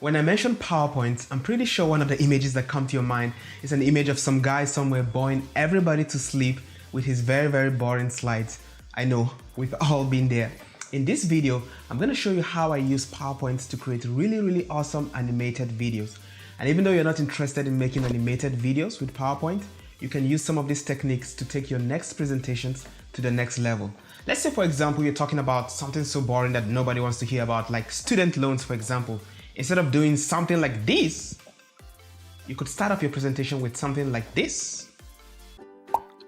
When I mention PowerPoint, I'm pretty sure one of the images that come to your mind is an image of some guy somewhere boring everybody to sleep with his very boring slides. I know, we've all been there. In this video, I'm going to show you how I use PowerPoint to create really awesome animated videos. And even though you're not interested in making animated videos with PowerPoint, you can use some of these techniques to take your next presentations to the next level. Let's say, for example, you're talking about something so boring that nobody wants to hear about, like student loans, for example. Instead of doing something like this, you could start off your presentation with something like this.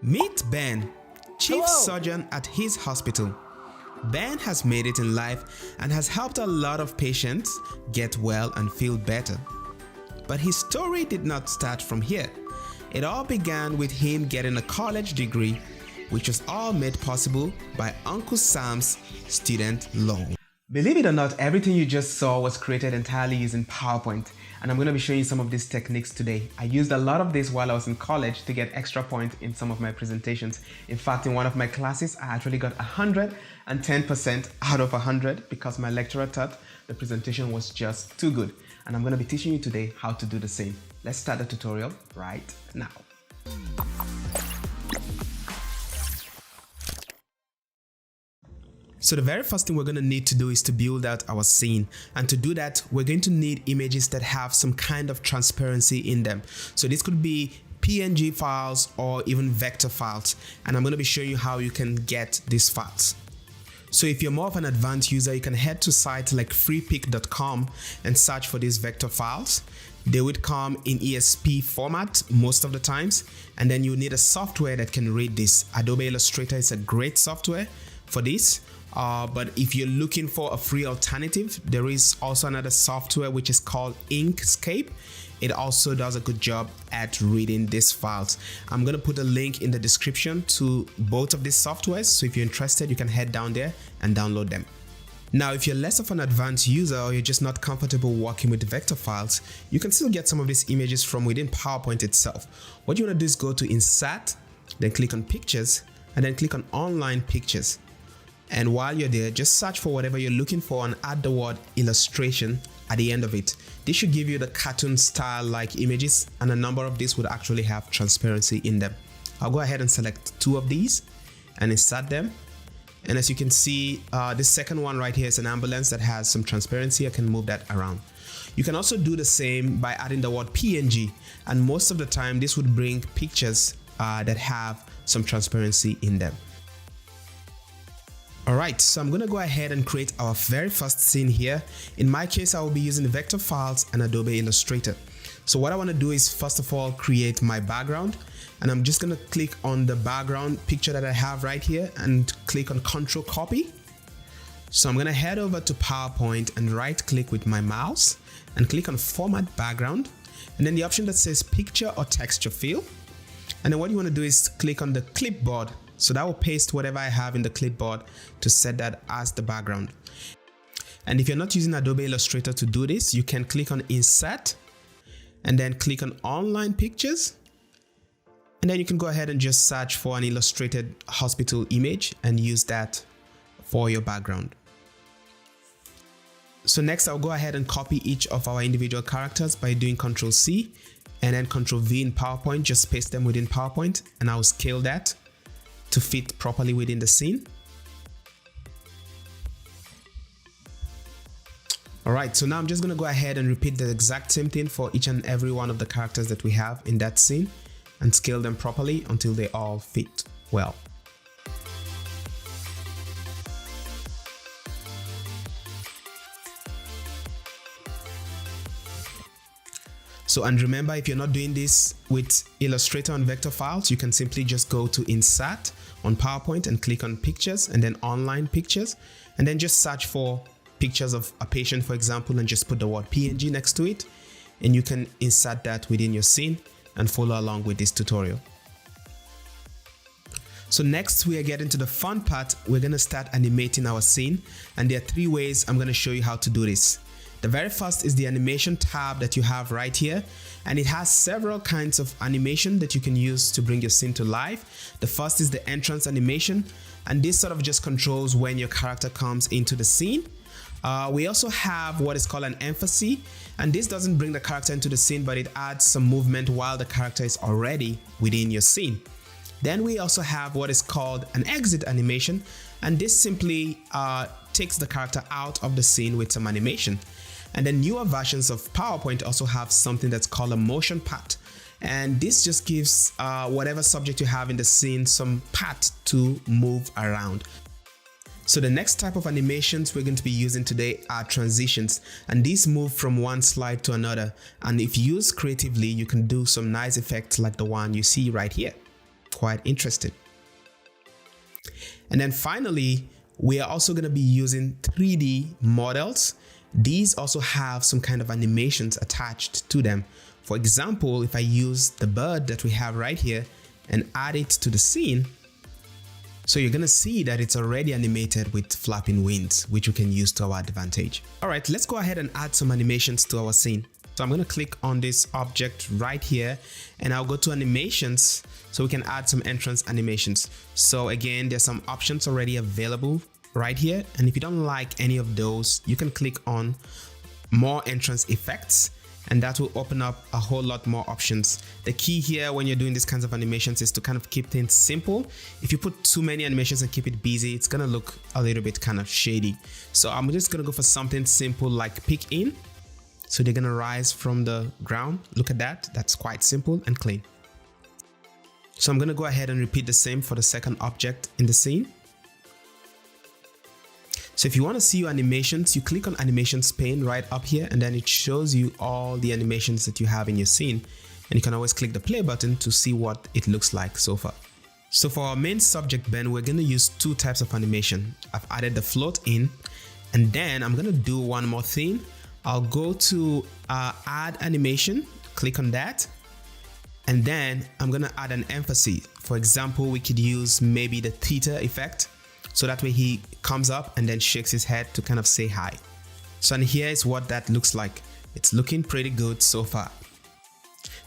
Meet Ben, chief surgeon at his hospital. Ben has made it in life and has helped a lot of patients get well and feel better. But his story did not start from here. It all began with him getting a college degree, which was all made possible by Uncle Sam's student loan. Believe it or not, everything you just saw was created entirely using PowerPoint, and I'm going to be showing you some of these techniques today. I used a lot of this while I was in college to get extra points in some of my presentations. In fact, in one of my classes, I actually got 110% out of 100 because my lecturer thought the presentation was just too good. And I'm going to be teaching you today how to do the same. Let's start the tutorial right now. So the very first thing we're going to need to do is to build out our scene, and to do that we're going to need images that have some kind of transparency in them. So this could be PNG files or even vector files, and I'm going to be showing you how you can get these files. So if you're more of an advanced user, you can head to sites like freepik.com and search for these vector files. They would come in ESP format most of the times, and then you need a software that can read this. Adobe Illustrator is a great software for this. But if you're looking for a free alternative, there is also another software which is called Inkscape. It also does a good job at reading these files. I'm going to put a link in the description to both of these softwares, so if you're interested, you can head down there and download them. Now, if you're less of an advanced user or you're just not comfortable working with vector files, you can still get some of these images from within PowerPoint itself. What you want to do is go to Insert, then click on Pictures, and then click on Online Pictures. And while you're there, just search for whatever you're looking for and add the word illustration at the end of it. This should give you the cartoon style like images, and a number of these would actually have transparency in them. I'll go ahead and select 2 of these and insert them. And as you can see, this second one right here is an ambulance that has some transparency. I can move that around. You can also do the same by adding the word PNG, and most of the time this would bring pictures that have some transparency in them. Alright, so I'm going to go ahead and create our very first scene here. In my case, I will be using vector files and Adobe Illustrator. So what I want to do is first of all create my background, and I'm just going to click on the background picture that I have right here and click on Control Copy. So I'm going to head over to PowerPoint and right click with my mouse and click on Format Background, and then the option that says Picture or Texture Fill. And then what you want to do is click on the clipboard. So that will paste whatever I have in the clipboard to set that as the background. And if you're not using Adobe Illustrator to do this, you can click on Insert and then click on Online Pictures. And then you can go ahead and just search for an illustrated hospital image and use that for your background. So next, I'll go ahead and copy each of our individual characters by doing Ctrl C and then Ctrl V in PowerPoint. Just paste them within PowerPoint, and I'll scale that to fit properly within the scene. Alright, so now I'm just going to go ahead and repeat the exact same thing for each and every one of the characters that we have in that scene and scale them properly until they all fit well. So, and remember, if you're not doing this with Illustrator and vector files, you can simply just go to Insert on PowerPoint and click on Pictures and then Online Pictures, and then just search for pictures of a patient, for example, and just put the word PNG next to it, and you can insert that within your scene and follow along with this tutorial. So next, we are getting to the fun part. We're going to start animating our scene, and there are 3 ways I'm going to show you how to do this. The very first is the animation tab that you have right here, and it has several kinds of animation that you can use to bring your scene to life. The first is the entrance animation, and this sort of just controls when your character comes into the scene. We also have what is called an emphasis, and this doesn't bring the character into the scene, but it adds some movement while the character is already within your scene. Then we also have what is called an exit animation, and this simply takes the character out of the scene with some animation. And then newer versions of PowerPoint also have something that's called a motion path, and this just gives whatever subject you have in the scene some path to move around. So the next type of animations we're going to be using today are transitions, and these move from one slide to another, and if used creatively you can do some nice effects like the one you see right here. Quite interesting. And then finally, we are also going to be using 3D models. These also have some kind of animations attached to them. For example, if I use the bird that we have right here and add it to the scene, so you're going to see that it's already animated with flapping wings, which we can use to our advantage. All right, let's go ahead and add some animations to our scene. So I'm going to click on this object right here, and I'll go to animations so we can add some entrance animations. So again, there's some options already available right here, and if you don't like any of those, you can click on more entrance effects, and that will open up a whole lot more options. The key here when you're doing these kinds of animations is to kind of keep things simple. If you put too many animations and keep it busy, it's gonna look a little bit kind of shady. So I'm just gonna go for something simple like peek in. So they're gonna rise from the ground. Look at that, that's quite simple and clean. So I'm gonna go ahead and repeat the same for the second object in the scene. So if you want to see your animations, you click on animations pane right up here, and then it shows you all the animations that you have in your scene, and you can always click the play button to see what it looks like so far. So for our main subject bend, we're going to use two types of animation. I've added the float in, and then I'm going to do one more thing. I'll go to add animation, click on that, and then I'm going to add an emphasis. For example, we could use maybe the theta effect, so that way he comes up and then shakes his head to kind of say hi. So and here is what that looks like. It's looking pretty good so far.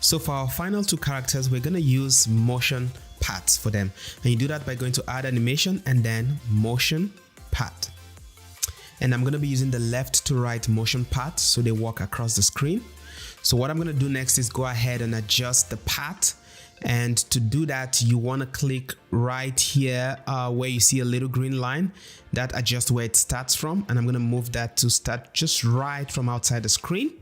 So for our final two characters, we're going to use motion paths for them. And you do that by going to add animation and then motion path. And I'm going to be using the left to right motion path so they walk across the screen. So what I'm going to do next is go ahead and adjust the path. And to do that, you want to click right here where you see a little green line that adjusts where it starts from, and I'm going to move that to start just right from outside the screen.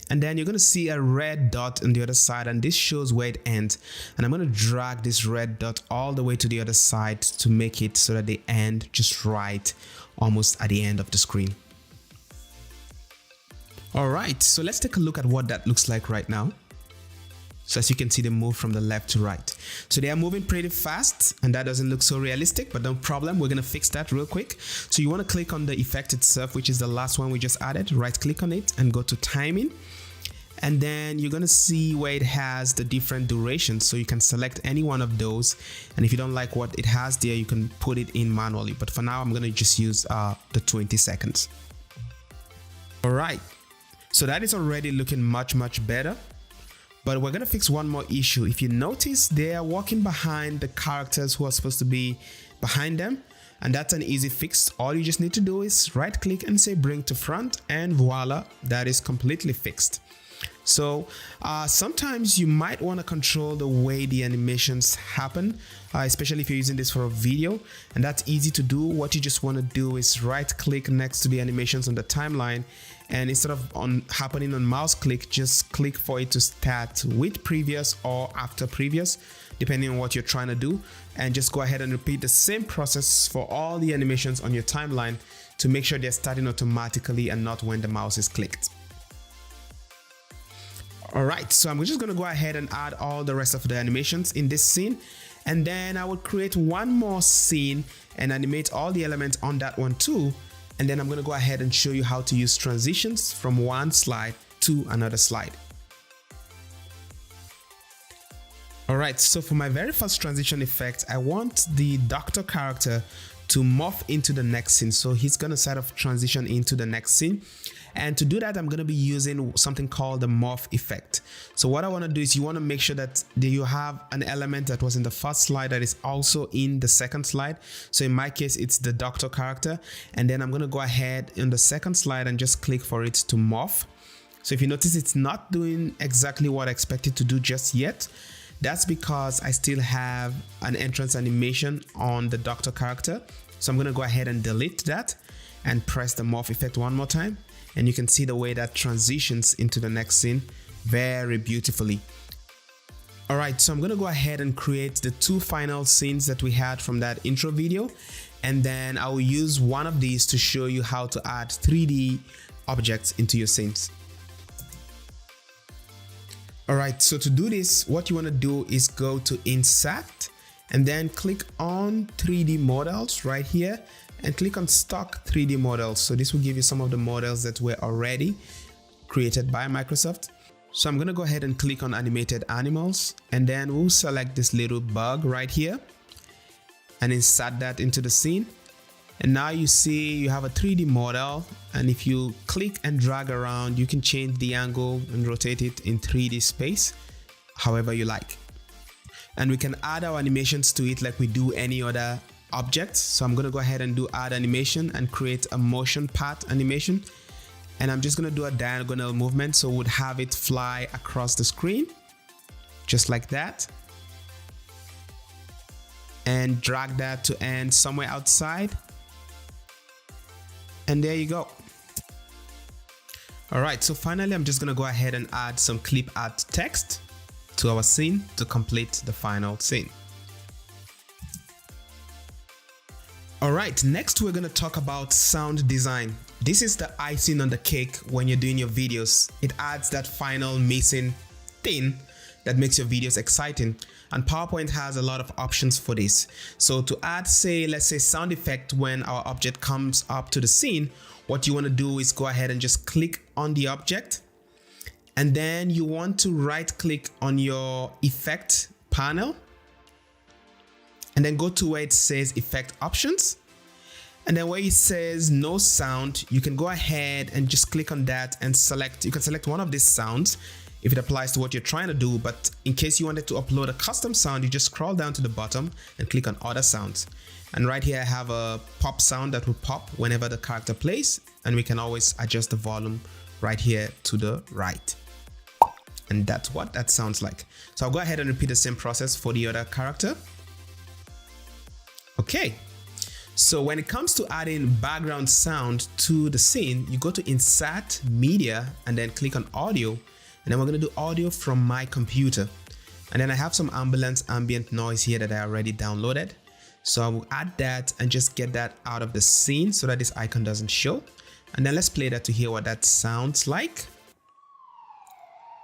And then you're going to see a red dot on the other side, and this shows where it ends, and I'm going to drag this red dot all the way to the other side to make it so that they end just right almost at the end of the screen. All right, so let's take a look at what that looks like right now. So as you can see, they move from the left to right. So they are moving pretty fast, and that doesn't look so realistic, but no problem. We're going to fix that real quick. So you want to click on the effect itself, which is the last one we just added. Right click on it and go to timing. And then you're going to see where it has the different durations. So you can select any one of those. And if you don't like what it has there, you can put it in manually. But for now, I'm going to just use the 20 seconds. All right. So that is already looking much, much better. But we're going to fix one more issue. If you notice, they are walking behind the characters who are supposed to be behind them. And that's an easy fix. All you just need to do is right click and say bring to front, and voila, that is completely fixed. So sometimes you might want to control the way the animations happen, especially if you're using this for a video, and that's easy to do. What you just want to do is right click next to the animations on the timeline, and instead of happening on mouse click, just click for it to start with previous or after previous, depending on what you're trying to do, and just go ahead and repeat the same process for all the animations on your timeline to make sure they're starting automatically and not when the mouse is clicked. All right, so I'm just going to go ahead and add all the rest of the animations in this scene, and then I will create one more scene and animate all the elements on that one too, and then I'm going to go ahead and show you how to use transitions from one slide to another slide. All right, so for my very first transition effect, I want the doctor character to morph into the next scene. So he's gonna sort of transition into the next scene. And to do that, I'm gonna be using something called the morph effect. So what I wanna do is you wanna make sure that you have an element that was in the first slide that is also in the second slide. So in my case, it's the doctor character. And then I'm gonna go ahead in the second slide and just click for it to morph. So if you notice, it's not doing exactly what I expected to do just yet. That's because I still have an entrance animation on the doctor character. So I'm gonna go ahead and delete that and press the morph effect one more time. And you can see the way that transitions into the next scene very beautifully. All right, so I'm gonna go ahead and create the two final scenes that we had from that intro video. And then I will use one of these to show you how to add 3D objects into your scenes. All right, so to do this, what you wanna do is go to Insert and then click on 3D models right here and click on stock 3D models. So this will give you some of the models that were already created by Microsoft. So I'm gonna go ahead and click on animated animals, and then we'll select this little bug right here and insert that into the scene. And now you see you have a 3D model, and if you click and drag around, you can change the angle and rotate it in 3D space however you like. And we can add our animations to it like we do any other object. So I'm gonna go ahead and do add animation and create a motion path animation, and I'm just gonna do a diagonal movement, so we'd have it fly across the screen just like that, and drag that to end somewhere outside, and there you go. All right, so finally I'm just gonna go ahead and add some clip art text to our scene to complete the final scene. All right, next we're gonna talk about sound design. This is the icing on the cake when you're doing your videos. It adds that final missing thing that makes your videos exciting. And PowerPoint has a lot of options for this. So to add, let's say sound effect when our object comes up to the scene, what you wanna do is go ahead and just click on the object. And then you want to right click on your effect panel, and then go to where it says effect options, and then where it says no sound, you can go ahead and just click on that and select. You can select one of these sounds if it applies to what you're trying to do, but in case you wanted to upload a custom sound, you just scroll down to the bottom and click on other sounds. And right here I have a pop sound that will pop whenever the character plays, and we can always adjust the volume right here to the right. And that's what that sounds like. So I'll go ahead and repeat the same process for the other character. Okay, so when it comes to adding background sound to the scene, you go to Insert, Media, and then click on Audio. And then we're gonna do audio from my computer. And then I have some ambient noise here that I already downloaded. So I will add that and just get that out of the scene so that this icon doesn't show. And then let's play that to hear what that sounds like.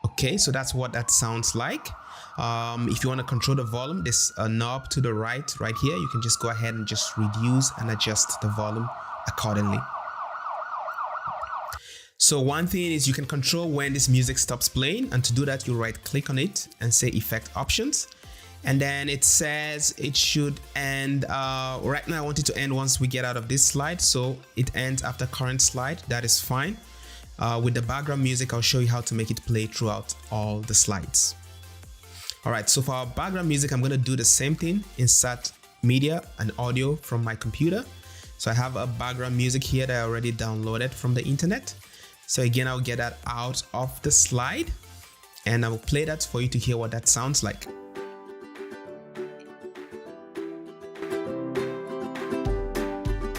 Okay, so that's what that sounds like. If you want to control the volume, there's a knob to the right here. You can just go ahead and just reduce and adjust the volume accordingly. So one thing is you can control when this music stops playing, and to do that you right click on it and say effect options, and then it says it should end. Right now I want it to end once we get out of this slide, so it ends after current slide. That is fine. With the background music, I'll show you how to make it play throughout all the slides. All right, so for our background music, I'm gonna do the same thing, insert media and audio from my computer. So I have a background music here that I already downloaded from the internet. So again, I'll get that out of the slide and I will play that for you to hear what that sounds like.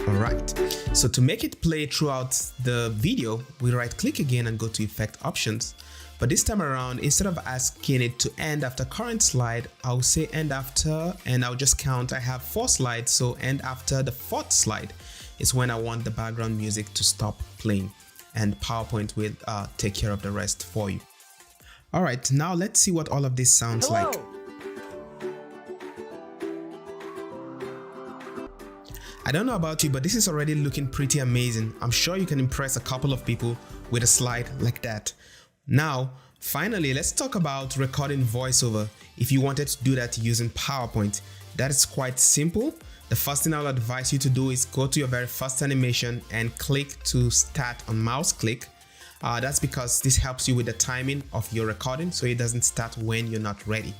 All right, so to make it play throughout the video, we right click again and go to effect options. But this time around, instead of asking it to end after current slide, I'll say end after, and I'll just count. I have 4 slides, so end after the 4th slide is when I want the background music to stop playing, and PowerPoint will take care of the rest for you. All right, now let's see what all of this sounds like. I don't know about you, but this is already looking pretty amazing. I'm sure you can impress a couple of people with a slide like that. Now, finally, let's talk about recording voiceover. If you wanted to do that using PowerPoint, that is quite simple. the first thing I'll advise you to do is go to your very first animation and click to start on mouse click. That's because this helps you with the timing of your recording so it doesn't start when you're not ready.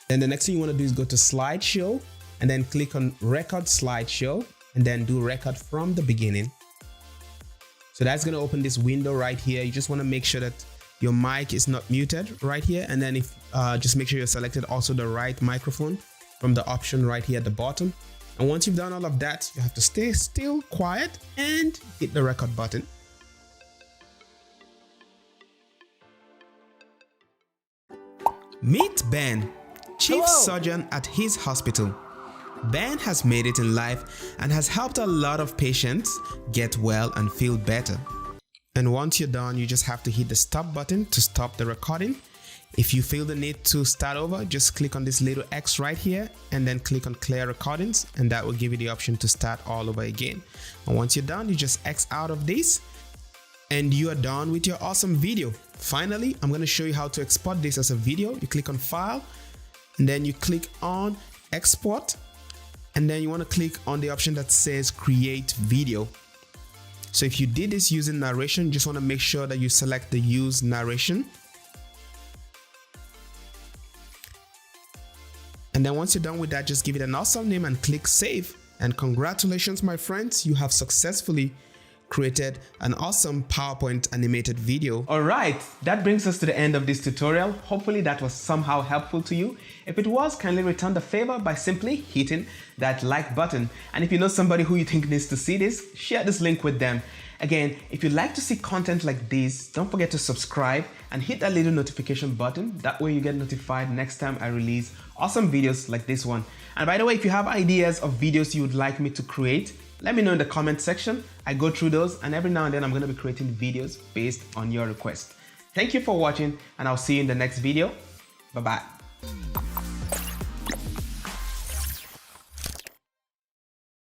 Then the next thing you want to do is go to slideshow and then click on record slideshow and then do record from the beginning. So that's going to open this window right here. You just want to make sure that your mic is not muted right here, and then if just make sure you're selected also the right microphone from the option right here at the bottom. And once you've done all of that, you have to stay still, quiet, and hit the record button. Meet Ben, Chief Surgeon at his hospital. Ben has made it in life and has helped a lot of patients get well and feel better. And once you're done, you just have to hit the stop button to stop the recording. If you feel the need to start over, just click on this little X right here and then click on clear recordings, and that will give you the option to start all over again. And once you're done, you just X out of this and you are done with your awesome video. Finally, I'm going to show you how to export this as a video. You click on File and then you click on Export, and then you want to click on the option that says Create Video. So if you did this using narration, you just want to make sure that you select the Use Narration. And then once you're done with that, just give it an awesome name and click Save. And congratulations, my friends, you have successfully created an awesome PowerPoint animated video. Alright, that brings us to the end of this tutorial. Hopefully that was somehow helpful to you. If it was, kindly return the favor by simply hitting that like button. And if you know somebody who you think needs to see this, share this link with them. Again, if you'd like to see content like this, don't forget to subscribe and hit that little notification button. That way you get notified next time I release awesome videos like this one. And by the way, if you have ideas of videos you would like me to create, let me know in the comment section. I go through those, and every now and then I'm going to be creating videos based on your request. Thank you for watching, and I'll see you in the next video. Bye-bye.